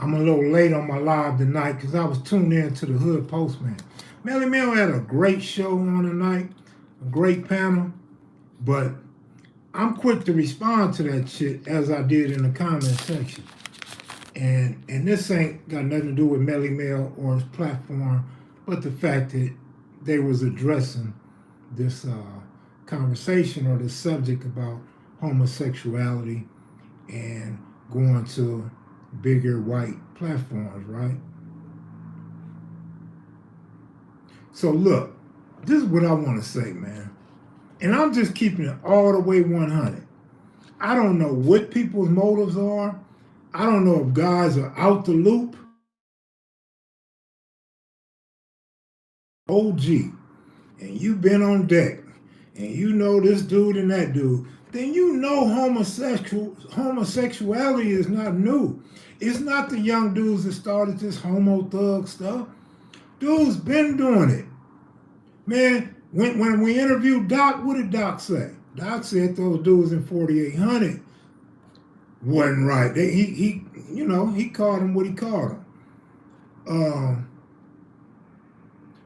I'm a little late on my live tonight because I was tuned in to the Hood Postman. Melly Mel had a great show on tonight, a great panel, but I'm quick to respond to that shit as I did in the comment section. And this ain't got nothing to do with Melly Mel or his platform, but the fact that they was addressing this conversation or the subject about homosexuality and going to bigger white platforms, right? So look, this is what I want to say, man. And I'm just keeping it all the way 100. I don't know what people's motives are. I don't know if guys are out the loop. OG, and you've been on deck, and you know this dude and that dude, then you know homosexuality is not new. It's not the young dudes that started this homo thug stuff. Dudes been doing it. Man, when we interviewed Doc, what did Doc say? Doc said those dudes in 4800 wasn't right. He called them what he called them.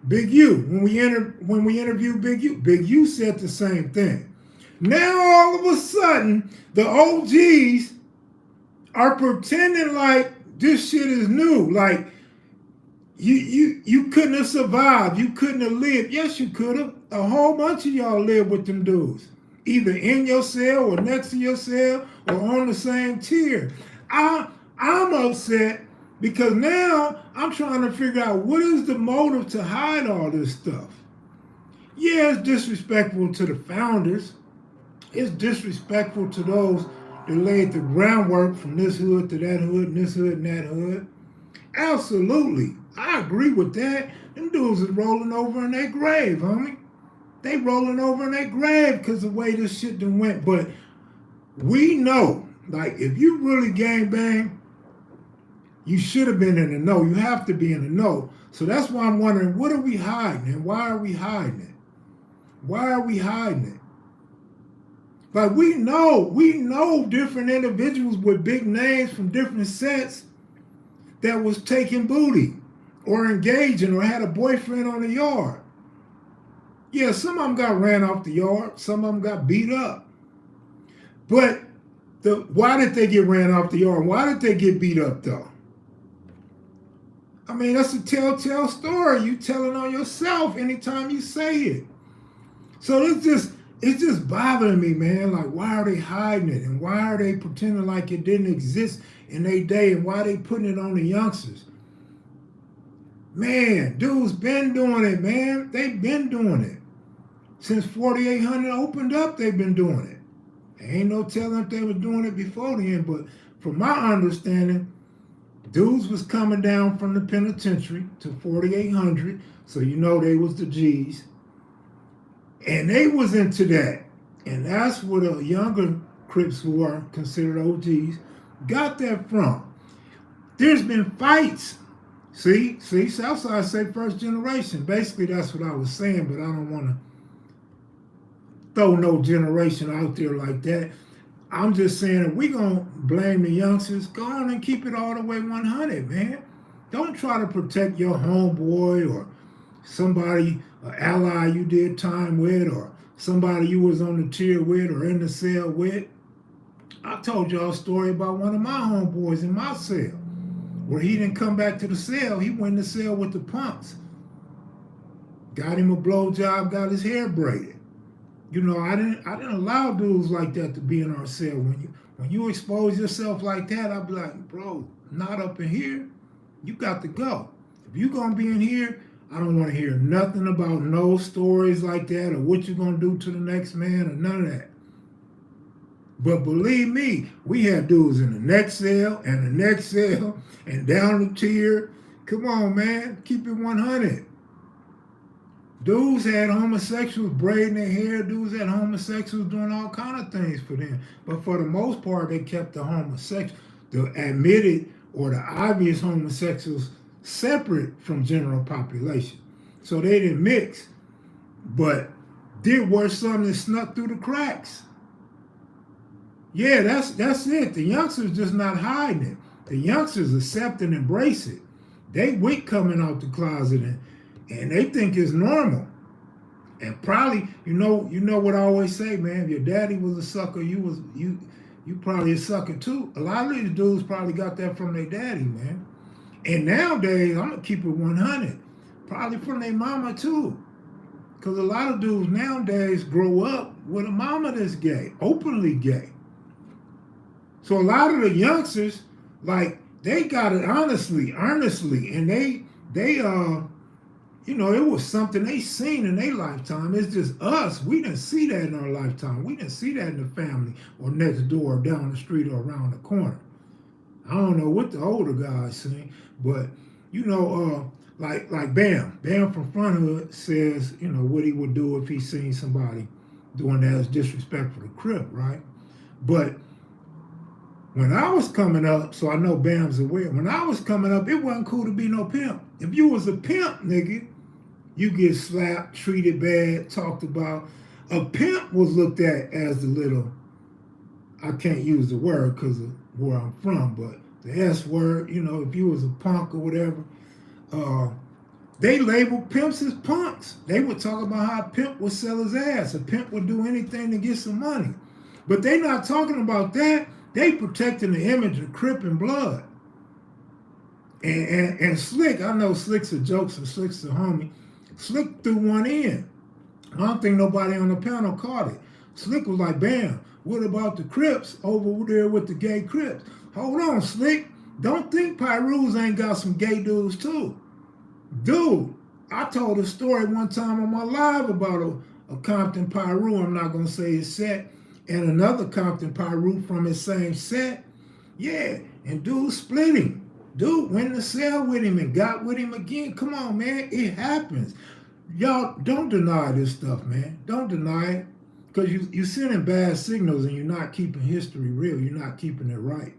Big U, when we interviewed Big U said the same thing. Now all of a sudden, the OGs are pretending like this shit is new. Like you couldn't have survived. You couldn't have lived. Yes, you could have. A whole bunch of y'all lived with them dudes, either in your cell or next to your cell or on the same tier. I'm upset because now I'm trying to figure out what is the motive to hide all this stuff. Yeah, it's disrespectful to the founders. It's disrespectful to those that laid the groundwork from this hood to that hood and this hood and that hood. Absolutely. I agree with that. Them dudes is rolling over in their grave, homie. They rolling over in their grave because of the way this shit done went. But we know, like, if you really gangbang, you should have been in the know. You have to be in the know. So that's why I'm wondering, what are we hiding and why are we hiding it? Why are we hiding it? Like, we know different individuals with big names from different sets that was taking booty or engaging or had a boyfriend on the yard. Yeah, some of them got ran off the yard. Some of them got beat up. But why did they get ran off the yard? Why did they get beat up, though? I mean, that's a telltale story. You telling on yourself anytime you say it. So it's just bothering me, man. Like, why are they hiding it? And why are they pretending like it didn't exist in their day? And why are they putting it on the youngsters? Man, dudes been doing it, man. They've been doing it. Since 4800 opened up, they've been doing it. There ain't no telling if they were doing it before then, but from my understanding, dudes was coming down from the penitentiary to 4800, so you know they was the G's. And they was into that. And that's where the younger Crips who are considered OGs got that from. There's been fights. See, Southside say first generation. Basically, that's what I was saying, but I don't want to throw no generation out there like that. I'm just saying, if we going to blame the youngsters, go on and keep it all the way 100, man. Don't try to protect your homeboy or somebody, an ally you did time with, or somebody you was on the tier with or in the cell with. I told y'all a story about one of my homeboys in my cell, where he didn't come back to the cell. He went in the cell with the punks. Got him a blowjob, got his hair braided. You know, I didn't allow dudes like that to be in our cell. When you expose yourself like that, I'd be like, bro, not up in here. You got to go. If you gonna be in here, I don't want to hear nothing about no stories like that or what you're gonna do to the next man or none of that. But believe me, we had dudes in the next cell and the next cell and down the tier. Come on, man, keep it 100. Dudes had homosexuals braiding their hair. Dudes had homosexuals doing all kind of things for them. But for the most part, they kept the homosexual, the admitted or the obvious homosexuals separate from general population. So they didn't mix. But there were some that snuck through the cracks. Yeah, that's it. The youngsters just not hiding it. The youngsters accept and embrace it. They weak coming out the closet and they think it's normal. And probably, you know what I always say, man. If your daddy was a sucker, you probably a sucker too. A lot of these dudes probably got that from their daddy, man. And nowadays, I'm gonna keep it 100, probably from their mama too. Because a lot of dudes nowadays grow up with a mama that's gay, openly gay. So a lot of the youngsters, like, they got it earnestly, and they it was something they seen in their lifetime. It's just us. We didn't see that in our lifetime. We didn't see that in the family or next door or down the street or around the corner. I don't know what the older guys seen, but like Bam from Front Hood says, what he would do if he seen somebody doing that as disrespectful to Crip, right? But when I was coming up, so I know Bam's aware, when I was coming up, it wasn't cool to be no pimp. If you was a pimp, nigga, you get slapped, treated bad, talked about. A pimp was looked at as the little, I can't use the word because of where I'm from, but the S word, if you was a punk or whatever, they labeled pimps as punks. They would talk about how a pimp would sell his ass. A pimp would do anything to get some money. But they not talking about that. They protecting the image of Crip and Blood. And Slick, I know Slick's a joke, so Slick's a homie. Slick threw one in. I don't think nobody on the panel caught it. Slick was like, Bam, what about the Crips over there with the gay Crips? Hold on, Slick. Don't think Pyru's ain't got some gay dudes too. Dude, I told a story one time on my live about a Compton Pyru, I'm not going to say his set, and another Compton Pyru from his same set. Yeah, and dude split him. Dude went in the cell with him and got with him again. Come on, man. It happens. Y'all, don't deny this stuff, man. Don't deny it. Because you're sending bad signals and you're not keeping history real. You're not keeping it right.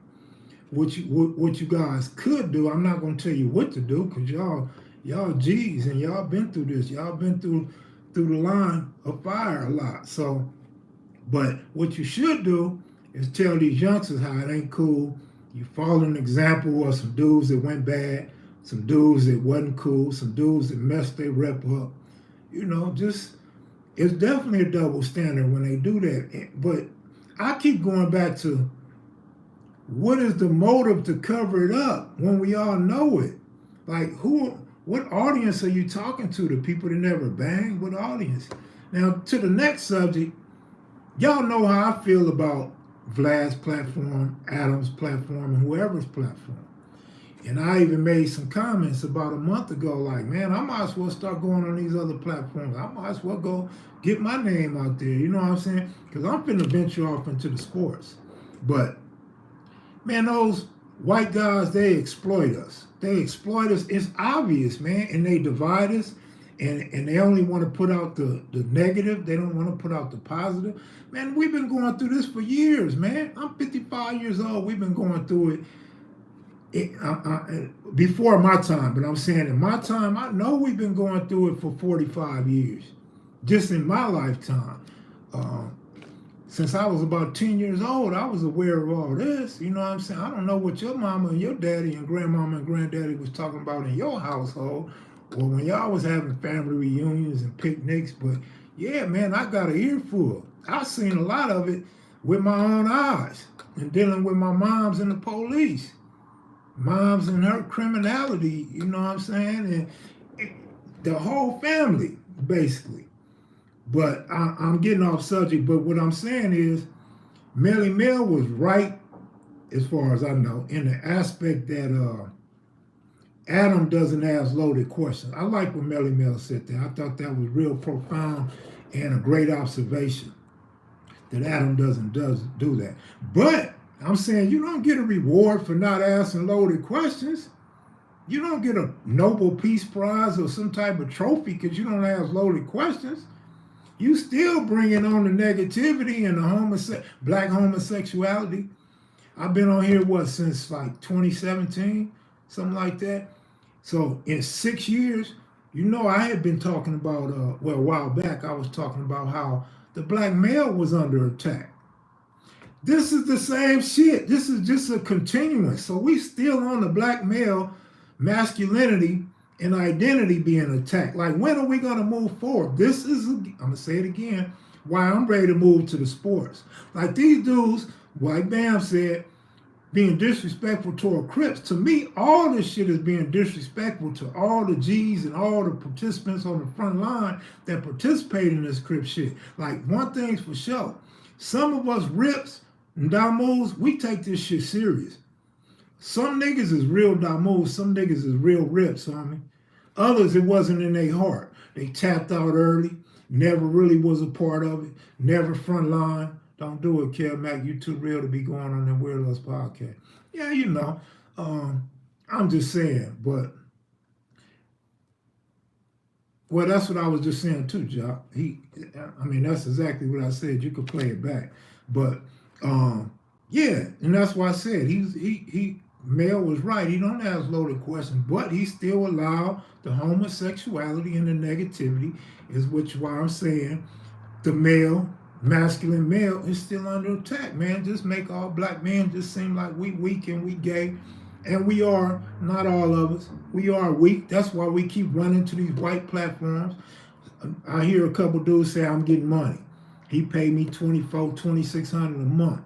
What you guys could do, I'm not going to tell you what to do because y'all G's and y'all been through this. Y'all been through the line of fire a lot. So, but what you should do is tell these youngsters how it ain't cool. You follow an example of some dudes that went bad, some dudes that wasn't cool, some dudes that messed their rep up. It's definitely a double standard when they do that. But I keep going back to what is the motive to cover it up when we all know it? Like, what audience are you talking to? The people that never banged? What audience? Now, to the next subject, y'all know how I feel about Vlad's platform, Adam's platform, and whoever's platform. And I even made some comments about a month ago, like, man, I might as well start going on these other platforms. I might as well go get my name out there. You know what I'm saying? Because I'm finna venture off into the sports. But, man, those white guys, they exploit us. They exploit us. It's obvious, man. And they divide us. And they only want to put out the negative. They don't want to put out the positive. Man, we've been going through this for years, man. I'm 55 years old. We've been going through it before my time. But I'm saying in my time, I know we've been going through it for 45 years. Just in my lifetime. Since I was about 10 years old, I was aware of all this. You know what I'm saying? I don't know what your mama and your daddy and grandmama and granddaddy was talking about in your household. Or when y'all was having family reunions and picnics, but yeah, man, I got an earful. I've seen a lot of it with my own eyes and dealing with my moms and the police. Moms and her criminality, you know what I'm saying? And the whole family, basically. But I'm getting off subject, but what I'm saying is Melly Mel was right, as far as I know, in the aspect that Adam doesn't ask loaded questions. I like what Melly Mel said there. I thought that was real profound and a great observation that Adam doesn't do that. But I'm saying you don't get a reward for not asking loaded questions. You don't get a Nobel Peace Prize or some type of trophy because you don't ask loaded questions. You still bringing on the negativity and the black homosexuality. I've been on here, since like 2017, something like that. So in 6 years, I had been talking about, a while back, I was talking about how the black male was under attack. This is the same shit. This is just a continuance. So we still on the black male masculinity and identity being attacked. Like, when are we going to move forward? This is, I'm going to say it again, why I'm ready to move to the sports. Like these dudes, like Bam said, being disrespectful toward Crips. To me, all this shit is being disrespectful to all the G's and all the participants on the front line that participate in this Crip shit. Like, one thing's for sure. Some of us Rips and Damos, we take this shit serious. Some niggas is real Damos, some niggas is real Rips, homie. Others, it wasn't in their heart. They tapped out early, never really was a part of it, never front line. Don't do it, Kev Mac. You too real to be going on that Weirdos podcast. Yeah, you know. I'm just saying, but well, that's what I was just saying too, Jock. I mean, that's exactly what I said. You could play it back, but yeah, and that's why I said Mel was right. He don't ask loaded questions, but he still allowed the homosexuality and the negativity, is which why I'm saying the masculine male is still under attack, man. Just make all black men just seem like we weak and we gay. And we are, not all of us. We are weak. That's why we keep running to these white platforms. I hear a couple dudes say, I'm getting money. He paid me $2,400, $2,600 a month.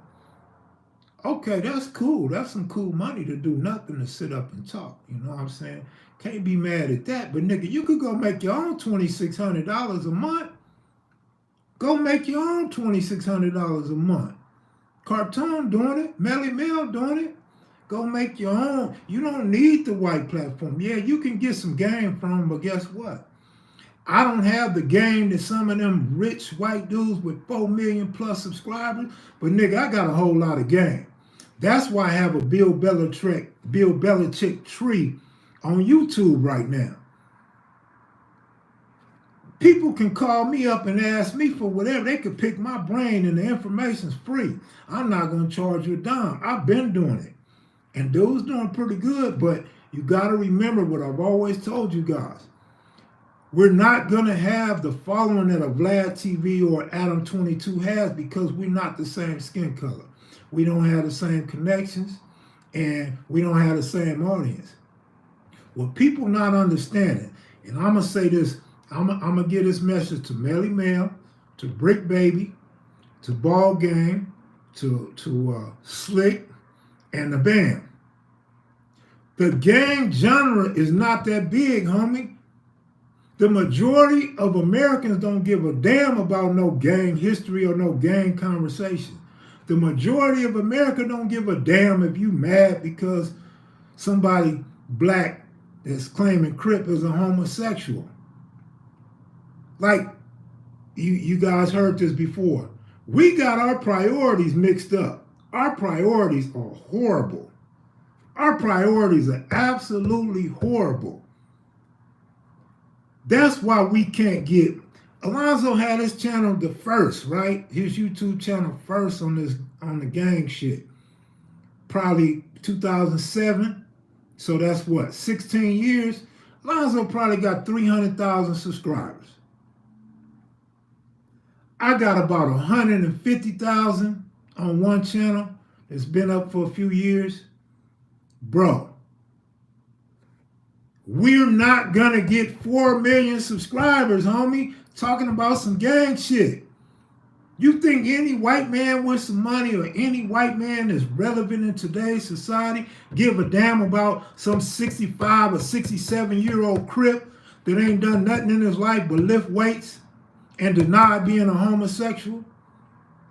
Okay, that's cool. That's some cool money to do nothing, to sit up and talk. You know what I'm saying? Can't be mad at that. But nigga, you could go make your own $2,600 a month. Go make your own $2,600 a month. Cartoon doing it. Melly Mel doing it. Go make your own. You don't need the white platform. Yeah, you can get some game from them, but guess what? I don't have the game that some of them rich white dudes with 4 million plus subscribers, but nigga, I got a whole lot of game. That's why I have a Bill Belichick tree on YouTube right now. People can call me up and ask me for whatever. They could pick my brain and the information's free. I'm not going to charge you a dime. I've been doing it. And dudes doing pretty good, but you got to remember what I've always told you guys. We're not going to have the following that a Vlad TV or Adam 22 has because we're not the same skin color. We don't have the same connections and we don't have the same audience. What people not understanding, and I'm going to say this, I'm going to give this message to Melly Mel, to Brick Baby, to Ball Game, to Slick, and the band. The gang genre is not that big, homie. The majority of Americans don't give a damn about no gang history or no gang conversation. The majority of America don't give a damn if you mad because somebody black that's claiming Crip is a homosexual. Like, you guys heard this before. We got our priorities mixed up. Our priorities are horrible. Our priorities are absolutely horrible. That's why we can't get... Alonzo had his channel the first, right? His YouTube channel first on the gang shit. Probably 2007. So that's what, 16 years? Alonzo probably got 300,000 subscribers. I got about 150,000 on one channel that's been up for a few years. Bro, we're not gonna get 4 million subscribers, homie, talking about some gang shit. You think any white man with some money or any white man that's relevant in today's society give a damn about some 65 or 67-year-old Crip that ain't done nothing in his life but lift weights and deny being a homosexual?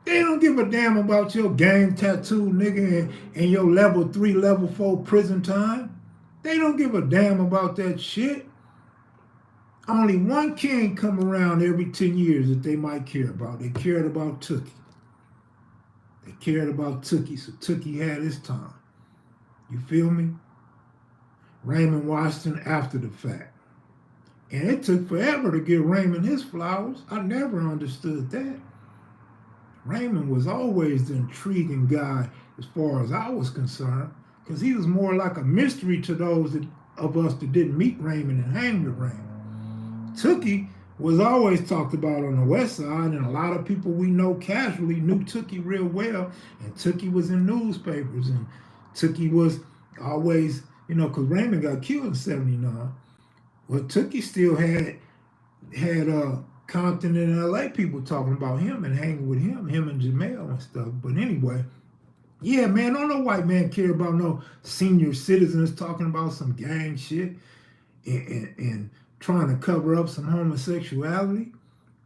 They don't give a damn about your gang tattoo, nigga, and your level 3, level 4 prison time. They don't give a damn about that shit. Only one king come around every 10 years that they might care about. They cared about Tookie. They cared about Tookie, so Tookie had his time. You feel me? Raymond Washington after the fact. And it took forever to give Raymond his flowers. I never understood that. Raymond was always the intriguing guy as far as I was concerned, because he was more like a mystery to those of us that didn't meet Raymond and hang with Raymond. Tookie was always talked about on the west side, and a lot of people we know casually knew Tookie real well, and Tookie was in newspapers, and Tookie was always, because Raymond got killed in '79. Well, Tookie still had Compton and LA people talking about him and hanging with him and Jamel and stuff. But anyway, yeah, man, don't no white man care about no senior citizens talking about some gang shit and trying to cover up some homosexuality.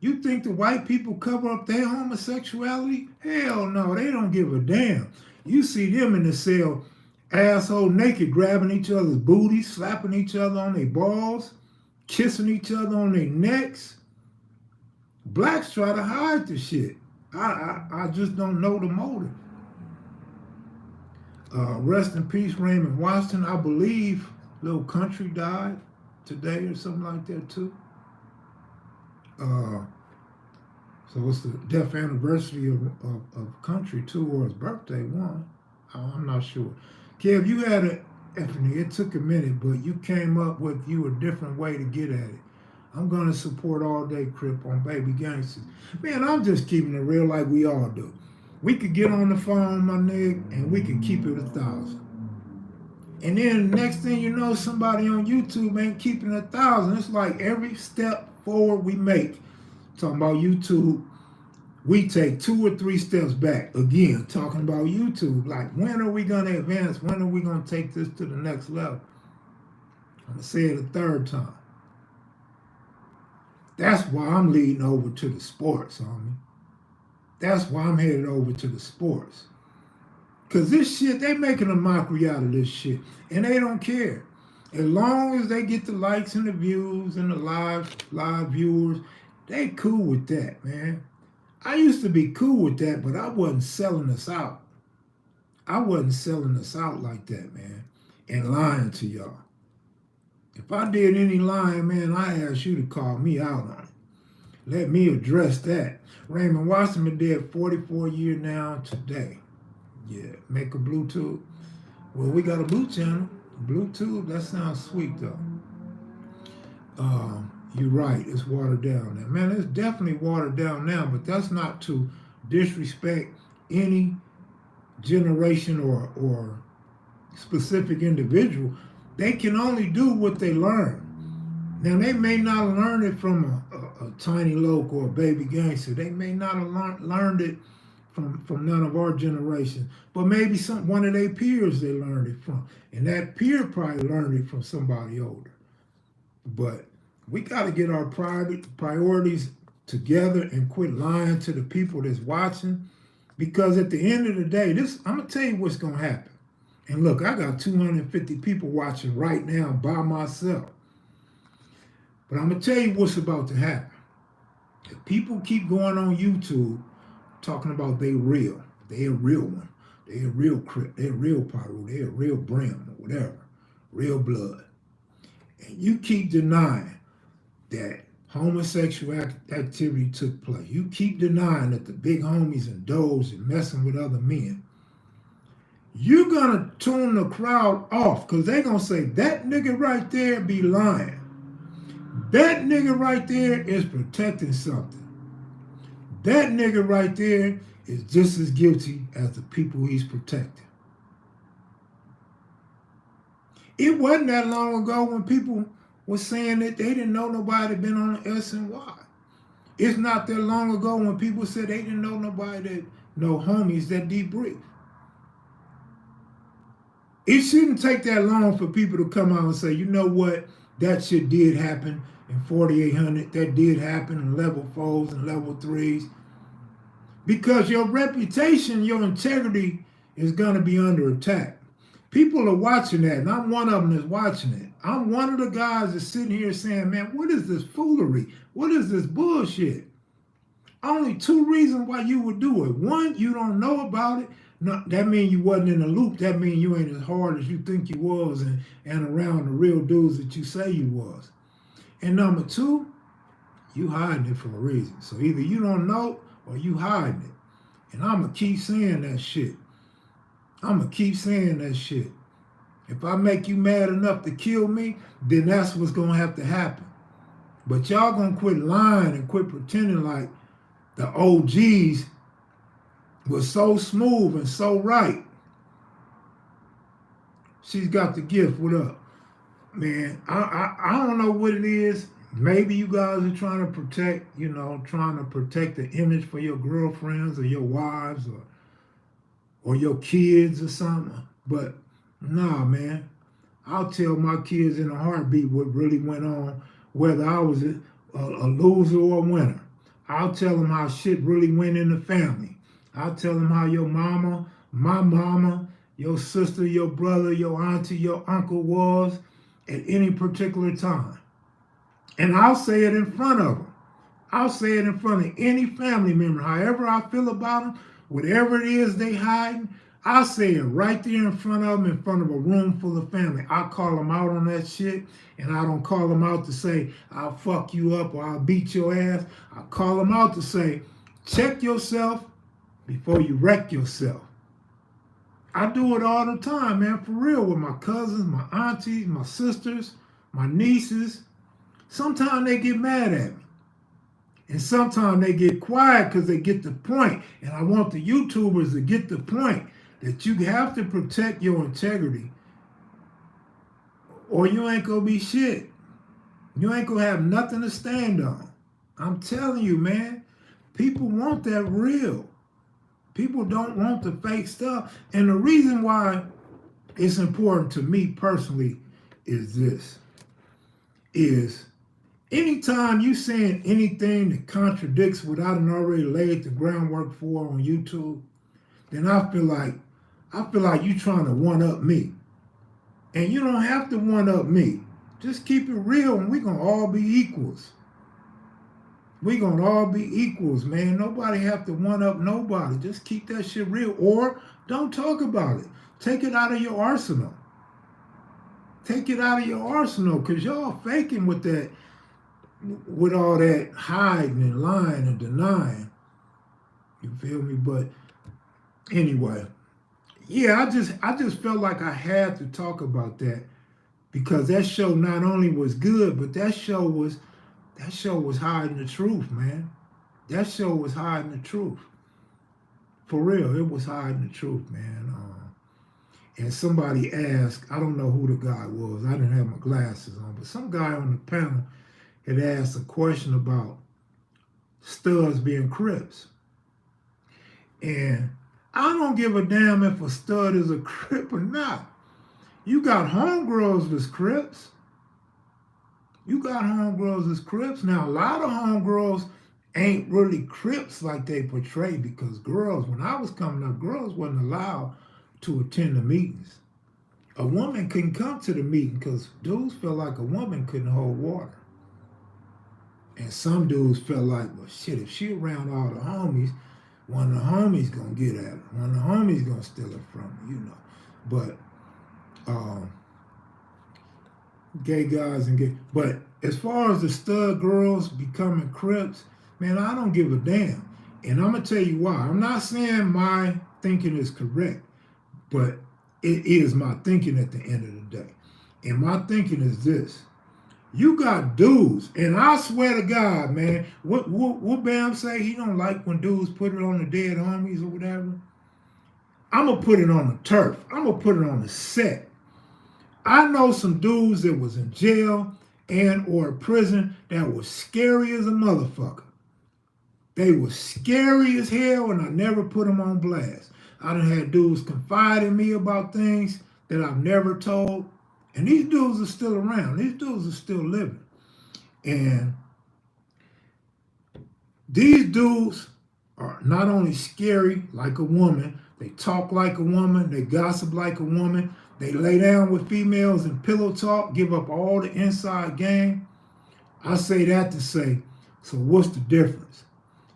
You think the white people cover up their homosexuality? Hell no, they don't give a damn. You see them in the cell, asshole naked, grabbing each other's booties, slapping each other on their balls, kissing each other on their necks. Blacks try to hide the shit. I just don't know the motive. Rest in peace, Raymond Washington. I believe Little Country died today or something like that too. So it's the death anniversary of Country too, or his birthday one. I'm not sure. Kev, you had an epiphany. It took a minute, but you came up with a different way to get at it. I'm gonna support all day Crip on Baby Gangsters. Man, I'm just keeping it real like we all do. We could get on the phone, my nigga, and we could keep it 1,000. And then the next thing you know, somebody on YouTube ain't keeping 1,000. It's like every step forward we make, talking about YouTube, we take 2 or 3 steps back. Again, talking about YouTube. Like, when are we gonna advance? When are we gonna take this to the next level? I'm gonna say it a third time. That's why I'm leading over to the sports, homie. That's why I'm headed over to the sports. Because this shit, they making a mockery out of this shit. And they don't care. As long as they get the likes and the views and the live viewers, they cool with that, man. I used to be cool with that, but I wasn't selling us out. I wasn't selling us out like that, man. And lying to y'all. If I did any lying, man, I ask you to call me out on it. Let me address that. Raymond Washington been dead 44 years now today. Yeah, make a Bluetooth. Well, we got a Blue channel. Bluetooth, that sounds sweet though. You're right, it's watered down now. Man, it's definitely watered down now, but that's not to disrespect any generation or specific individual. They can only do what they learn. Now, they may not have learned it from a Tiny Loc or a Baby Gangster. They may not have learned it from none of our generation, but maybe one of their peers they learned it from. And that peer probably learned it from somebody older. But we got to get our priorities together and quit lying to the people that's watching. Because at the end of the day, I'm going to tell you what's going to happen. And look, I got 250 people watching right now by myself. But I'm going to tell you what's about to happen. If people keep going on YouTube talking about they real one, they a real Crip, they a real Pyro, they a real Brim, or whatever, real blood, and you keep denying that homosexual activity took place, you keep denying that the big homies and does and messing with other men, you're going to tune the crowd off because they're going to say, that nigga right there be lying. That nigga right there is protecting something. That nigga right there is just as guilty as the people he's protecting. It wasn't that long ago when people were saying that they didn't know nobody that been on the S&Y. It's not that long ago when people said they didn't know nobody that, no homies that debrief. It shouldn't take that long for people to come out and say, you know what, that shit did happen in 4800, that did happen in level 4s and level 3s. Because your reputation, your integrity is going to be under attack. People are watching that, and I'm one of them that's watching it. I'm one of the guys that's sitting here saying, man, what is this foolery? What is this bullshit? Only 2 reasons why you would do it. 1, you don't know about it. No, that means you wasn't in the loop. That means you ain't as hard as you think you was and around the real dudes that you say you was. And number 2, you hiding it for a reason. So either you don't know or you hiding it. And I'm going to keep saying that shit. I'm going to keep saying that shit. If I make you mad enough to kill me, then that's what's going to have to happen. But y'all gonna quit lying and quit pretending like the OGs was so smooth and so right. She's got the gift. What up? Man, I don't know what it is. Maybe you guys are trying to protect, trying to protect the image for your girlfriends or your wives or your kids or something. But nah, man, I'll tell my kids in a heartbeat what really went on, whether I was a loser or a winner. I'll tell them how shit really went in the family. I'll tell them how your mama, my mama, your sister, your brother, your auntie, your uncle was at any particular time. And I'll say it in front of them. I'll say it in front of any family member. However I feel about them, whatever it is they hiding, I'll say it right there in front of them, in front of a room full of family. I'll call them out on that shit, and I don't call them out to say, I'll fuck you up or I'll beat your ass. I call them out to say, check yourself before you wreck yourself. I do it all the time, man, for real, with my cousins, my aunties, my sisters, my nieces. Sometimes they get mad at me. And sometimes they get quiet because they get the point. And I want the YouTubers to get the point that you have to protect your integrity or you ain't going to be shit. You ain't going to have nothing to stand on. I'm telling you, man, people want that real. People don't want the fake stuff. And the reason why it's important to me personally is this, is anytime you saying anything that contradicts what I done already laid the groundwork for on YouTube, then I feel like you trying to one-up me. And you don't have to one-up me. Just keep it real and we're going to all be equals. We're going to all be equals, man. Nobody have to one-up nobody. Just keep that shit real. Or don't talk about it. Take it out of your arsenal. Take it out of your arsenal because y'all faking with that, with all that hiding and lying and denying. You feel me? But anyway, yeah, I just felt like I had to talk about that because that show not only was good, but that show was hiding the truth, man. That show was hiding the truth. For real, it was hiding the truth, man. And somebody asked, I don't know who the guy was. I didn't have my glasses on, but some guy on the panel had asked a question about studs being Crips. And I don't give a damn if a stud is a Crip or not. You got homegirls that's Crips. You got homegirls that's Crips. Now, a lot of homegirls ain't really Crips like they portray because girls, when I was coming up, girls wasn't allowed to attend the meetings. A woman couldn't come to the meeting because dudes felt like a woman couldn't hold water. And some dudes felt like, well, shit, if she around all the homies, one of the homies gonna get at her. One of the homies gonna steal it from her, you know. But gay guys and gay. But as far as the stud girls becoming Crips, man, I don't give a damn. And I'm gonna tell you why. I'm not saying my thinking is correct, but it is my thinking at the end of the day. And my thinking is this. You got dudes, and I swear to God, man, what Bam say? He don't like when dudes put it on the dead homies or whatever. I'm going to put it on the turf. I'm going to put it on the set. I know some dudes that was in jail and or prison that was scary as a motherfucker. They were scary as hell, and I never put them on blast. I done had dudes confide in me about things that I've never told. And these dudes are still around. These dudes are still living. And these dudes are not only scary like a woman, they talk like a woman, they gossip like a woman, they lay down with females and pillow talk, give up all the inside game. I say that to say, so what's the difference?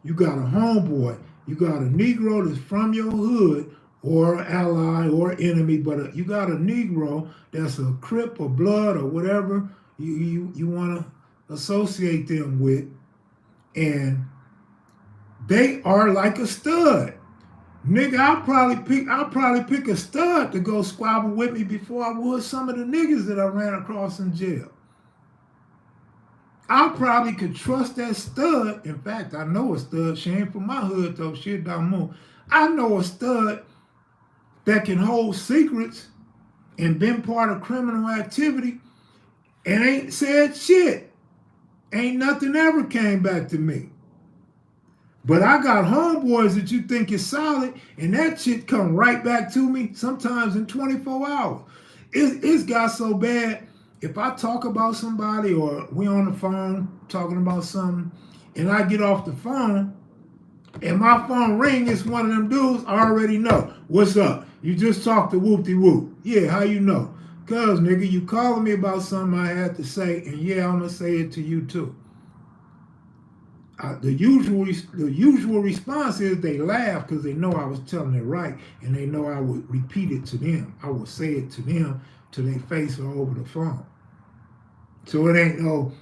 You got a homeboy, you got a Negro that's from your hood, or ally or enemy, but you got a Negro that's a Crip or Blood or whatever you want to associate them with, and they are like a stud. Nigga, I'll probably pick a stud to go squabble with me before I would some of the niggas that I ran across in jail. I probably could trust that stud. In fact, I know a stud. She ain't from my hood though. She down more. I know a stud that can hold secrets and been part of criminal activity and ain't said shit. Ain't nothing ever came back to me. But I got homeboys that you think is solid, and that shit come right back to me sometimes in 24 hours. It's got so bad. If I talk about somebody or we on the phone talking about something, and I get off the phone, and my phone ring, it's one of them dudes, I already know. What's up? You just talked to whoop-de-whoop. Yeah, how you know? Cuz, nigga, you calling me about something I had to say, and yeah, I'm going to say it to you too. The usual response is they laugh because they know I was telling it right, and they know I would repeat it to them. I would say it to them to their face or over the phone. So it ain't no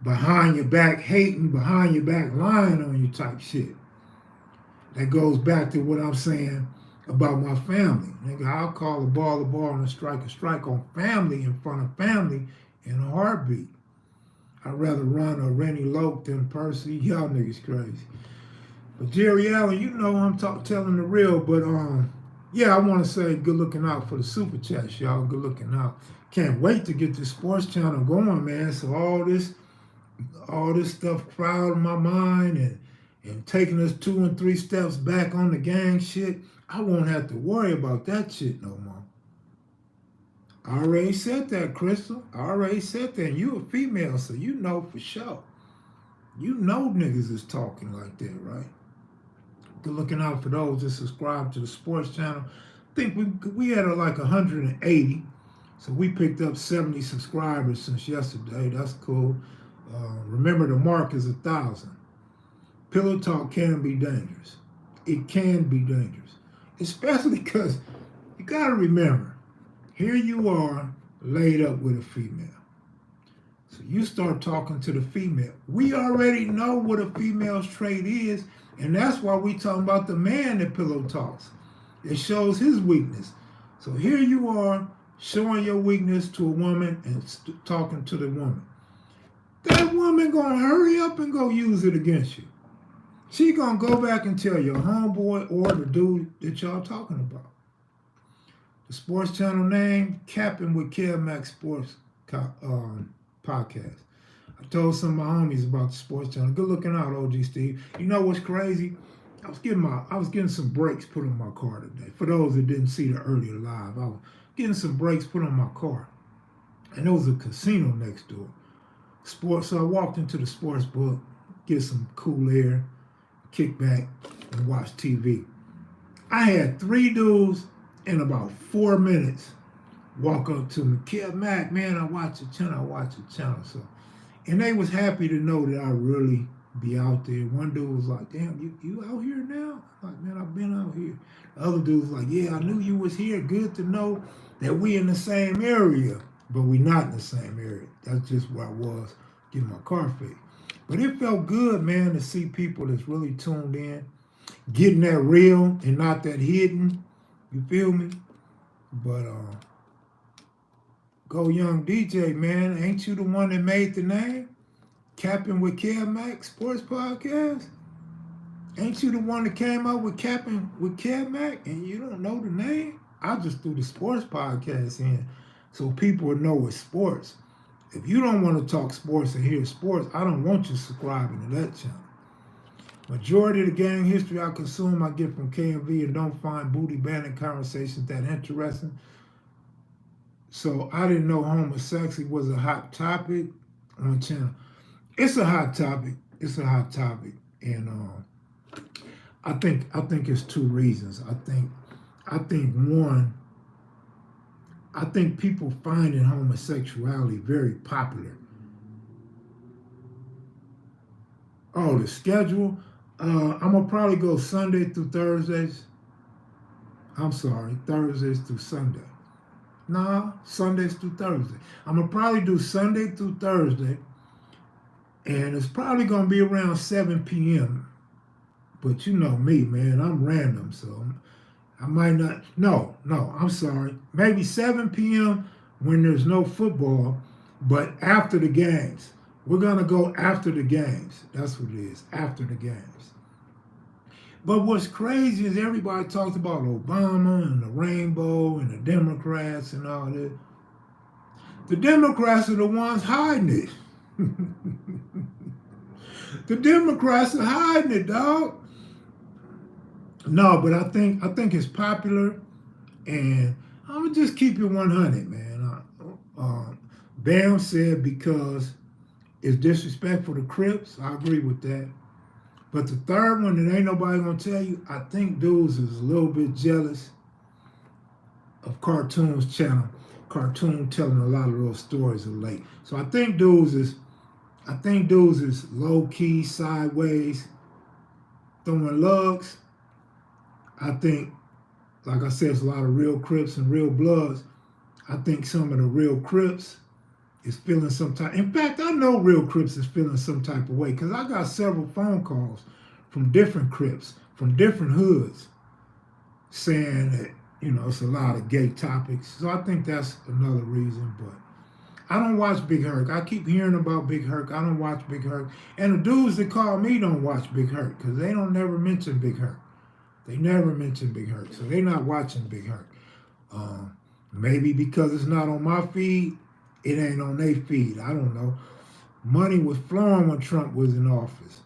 behind your back hating, behind your back lying on you type shit. That goes back to what I'm saying about my family. Nigga, I'll call a ball and a strike on family in front of family in a heartbeat. I'd rather run a Rennie Loke than Percy. Y'all niggas crazy. But Jerry Allen, you know I'm telling the real. But yeah, I want to say good looking out for the super chats, y'all. Good looking out. Can't wait to get the sports channel going, man. So all this stuff crowding my mind and taking us 2 and 3 steps back on the gang shit, I won't have to worry about that shit no more. I already said that, Crystal. I already said that. And you a female, so you know for sure. You know niggas is talking like that, right? Good looking out for those that subscribe to the sports channel. I think we had like 180. So we picked up 70 subscribers since yesterday. That's cool. Remember, the mark is 1,000. Pillow talk can be dangerous. It can be dangerous. Especially because you got to remember, here you are laid up with a female. So you start talking to the female. We already know what a female's trait is, and that's why we talking about the man that pillow talks. It shows his weakness. So here you are showing your weakness to a woman and talking to the woman. That woman gonna hurry up and go use it against you. She gonna go back and tell your homeboy or the dude that y'all talking about. The sports channel name, Capping with Kev Sports Podcast. I told some of my homies about the sports channel. Good looking out, OG Steve. You know what's crazy? I was getting some brakes put on my car today. For those that didn't see the earlier live, I was getting some brakes put on my car. And there was a casino next door. So I walked into the sports book, get some cool air, kick back, and watch TV. I had 3 dudes in about 4 minutes walk up to me. Kev Mac, man, I watch the channel. So, and they was happy to know that I really be out there. One dude was like, damn, you out here now? I'm like, man, I've been out here. The other dude was like, yeah, I knew you was here. Good to know that we in the same area, but we not in the same area. That's just where I was getting my car fixed. But it felt good, man, to see people that's really tuned in, getting that real and not that hidden. You feel me? But Go Young DJ, man, ain't you the one that made the name? Capping with Kev Mac Sports Podcast? Ain't you the one that came up with Capping with Kev Mac and you don't know the name? I just threw the sports podcast in so people would know it's sports. If you don't want to talk sports and hear sports, I don't want you subscribing to that channel. Majority of the gang history I consume, I get from KMV and don't find booty bandit conversations that interesting. So I didn't know homosexuality was a hot topic on the channel. It's a hot topic. And I think it's 2 reasons. I think people finding homosexuality very popular. Oh, the schedule? I'm gonna probably go Sunday through Thursdays. I'm sorry, Thursdays through Sunday. Nah, Sundays through Thursday. I'm gonna probably do Sunday through Thursday, and it's probably gonna be around 7 p.m. But you know me, man, I'm random, so I might not. No, I'm sorry. Maybe 7 p.m. when there's no football, but after the games. We're going to go after the games. That's what it is, after the games. But what's crazy is everybody talks about Obama and the rainbow and the Democrats and all this. The Democrats are the ones hiding it. The Democrats are hiding it, dog. No, but I think it's popular, and I'm gonna just keep it 100, man. Bam said because it's disrespectful to Crips. I agree with that. But the third one that ain't nobody gonna tell you, I think dudes is a little bit jealous of Cartoon's channel. Cartoon telling a lot of those stories of late. So I think dudes is low key, sideways, throwing lugs. I think, like I said, it's a lot of real Crips and real Bloods. I think some of the real Crips is feeling some type. In fact, I know real Crips is feeling some type of way because I got several phone calls from different Crips, from different hoods, saying that, it's a lot of gay topics. So I think that's another reason. But I don't watch Big Herc. I keep hearing about Big Herc. I don't watch Big Herc. And the dudes that call me don't watch Big Herc because they don't never mention Big Herc. They never mention Big Herc. So they're not watching Big Herc. Maybe because it's not on my feed, it ain't on their feed. I don't know. Money was flowing when Trump was in office.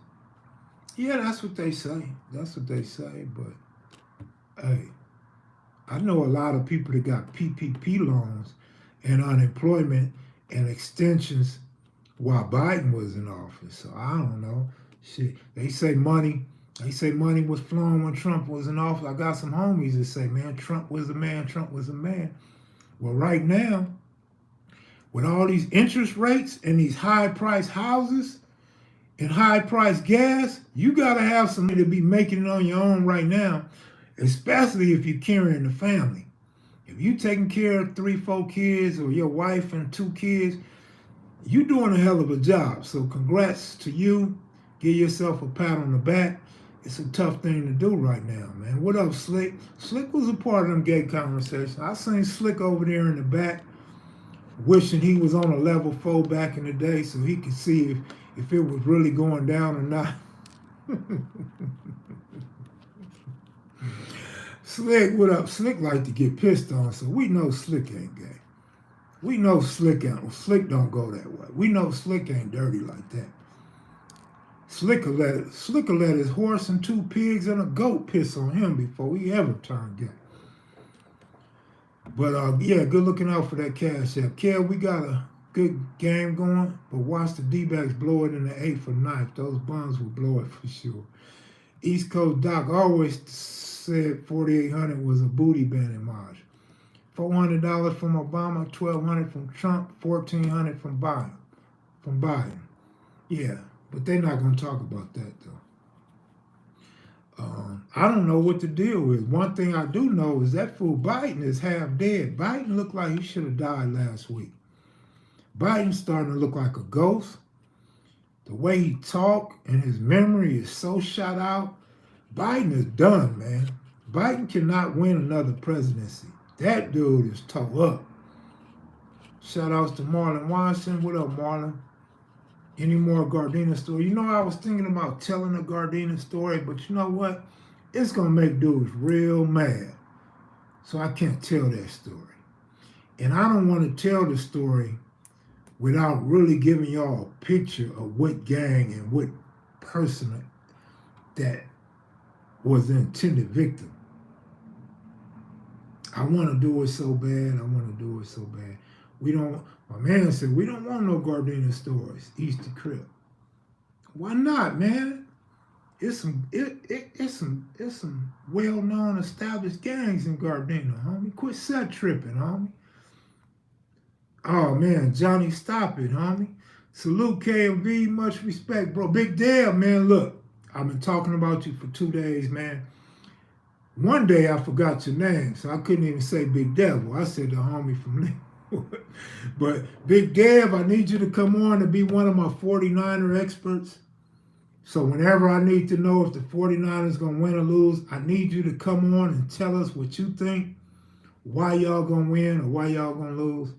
Yeah, that's what they say. That's what they say. But, hey, I know a lot of people that got PPP loans and unemployment and extensions while Biden was in office. So I don't know. Shit, they say money was flowing when Trump was in office. I got some homies that say, man, Trump was the man, Trump was the man. Well, right now, with all these interest rates and these high-priced houses and high-priced gas, you got to have somebody to be making it on your own right now, especially if you're carrying the family. If you're taking care of 3-4 kids or your wife and 2 kids, you're doing a hell of a job. So congrats to you. Give yourself a pat on the back. It's a tough thing to do right now, man. What up, Slick? Slick was a part of them gay conversations. I seen Slick over there in the back wishing he was on a level 4 back in the day so he could see if it was really going down or not. Slick, what up? Slick like to get pissed on, so we know Slick ain't gay. We know Slick don't go that way. We know Slick ain't dirty like that. Slick will let his horse and 2 pigs and a goat piss on him before he ever turned gay. But yeah, good looking out for that cash app. Kev, we got a good game going, but watch the D-backs blow it in the 8th or 9th. Those bombs will blow it for sure. East Coast Doc always said 4,800 was a booty bandit margin. $400 from Obama, $1,200 from Trump, $1,400 from Biden. Yeah, but they're not going to talk about that, though. I don't know what the deal is. One thing I do know is that fool Biden is half dead. Biden looked like he should have died last week. Biden's starting to look like a ghost. The way he talk and his memory is so shot out. Biden is done, man. Biden cannot win another presidency. That dude is toe up. Shout outs to Marlon Washington. What up, Marlon? Any more Gardena story? I was thinking about telling a Gardena story, but you know what? It's going to make dudes real mad. So I can't tell that story. And I don't want to tell the story without really giving y'all a picture of what gang and what person that was the intended victim. I want to do it so bad. My man said, we don't want no Gardena stories, Easter Crip. Why not, man? It's some well-known established gangs in Gardena, homie. Quit set tripping, homie. Oh man, Johnny, stop it, homie. Salute KMV, much respect, bro. Big Dale, man, look, I've been talking about you for 2 days, man. One day I forgot your name, so I couldn't even say Big Devil. I said the homie from Linwood. But Big Dev, I need you to come on and be one of my 49er experts. So whenever I need to know if the 49ers going to win or lose, I need you to come on and tell us what you think, why y'all going to win or why y'all going to lose.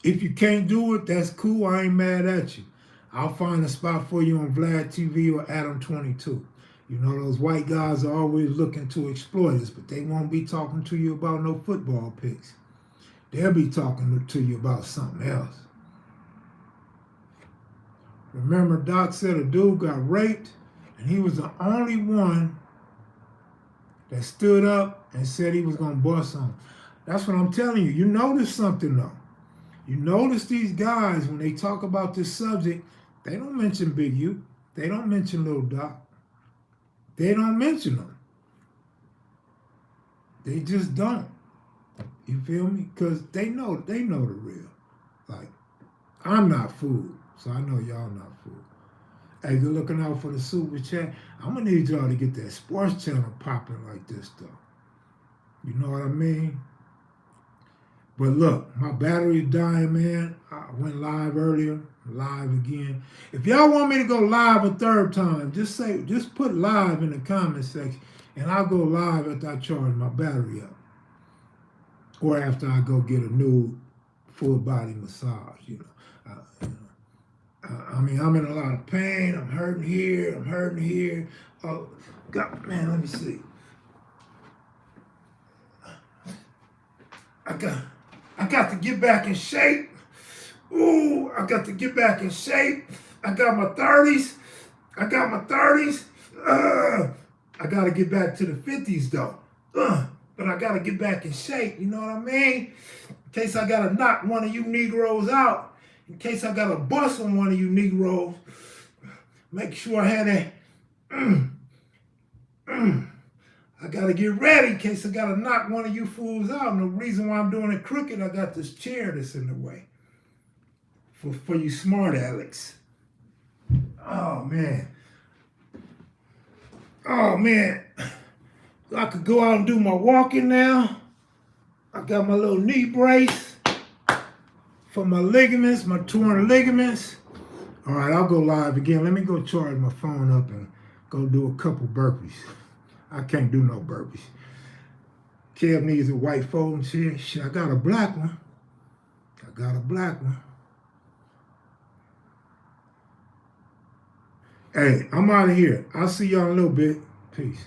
If you can't do it, that's cool. I ain't mad at you. I'll find a spot for you on Vlad TV or Adam 22. You know, those white guys are always looking to exploit us, but they won't be talking to you about no football picks. They'll be talking to you about something else. Remember, Doc said a dude got raped, and he was the only one that stood up and said he was going to bust on him. That's what I'm telling you. You notice something, though. You notice these guys, when they talk about this subject, they don't mention Big U. They don't mention Lil Doc. They don't mention them. They just don't. You feel me? Because they know the real. Like, I'm not fooled, so I know y'all not fooled. Hey, good looking out for the super chat. I'm going to need y'all to get that sports channel popping like this, though. You know what I mean? But look, my battery's dying, man. I went live earlier, live again. If y'all want me to go live a third time, just put live in the comment section, and I'll go live after I charge my battery up. Or after I go get a new full body massage, you know. I mean, I'm in a lot of pain. I'm hurting here. I'm hurting here. Oh, God, man, let me see. I got to get back in shape. Ooh, I got to get back in shape. I got my 30s. I got to get back to the 50s, though. But I got to get back in shape, you know what I mean? In case I got to knock one of you Negroes out. In case I got to bust on one of you Negroes. Make sure I had that. I got to get ready in case I got to knock one of you fools out. And the reason why I'm doing it crooked, I got this chair that's in the way. For you smart Alex. Oh, man. Oh, man. I could go out and do my walking now. I got my little knee brace for my ligaments, my torn ligaments. All right, I'll go live again. Let me go charge my phone up and go do a couple burpees. I can't do no burpees. Kev needs a white folding chair. Shit, I got a black one. Hey, I'm out of here. I'll see y'all in a little bit. Peace.